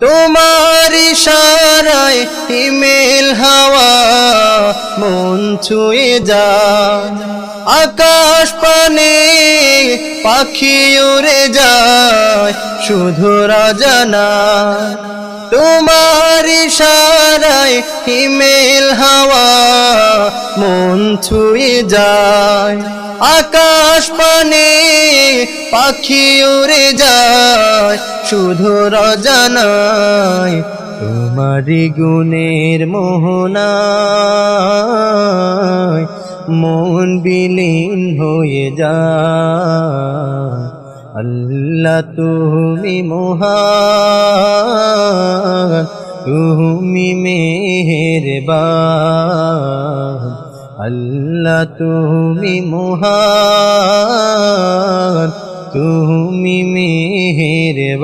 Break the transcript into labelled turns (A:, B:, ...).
A: তোমার ইশারায় হিমেল হাওয়া মন ছুঁয়ে যায়, আকাশ পানে পাখি উড়ে যায় শুধু রাজানা। তোমার ইশারায় হিমেল হাওয়া মন ছুঁয়ে যায়, আকাশ পানে পাখি উড়ে যায় শুধু রজনায়। তোমারি গুণের মোহনায় মন বিলীন হয়ে যায়। আল্লাহ তুমি মহান, তুমি মেহেরবান। আল্লাহ তুমি মহান, তুমি মেহেরবান।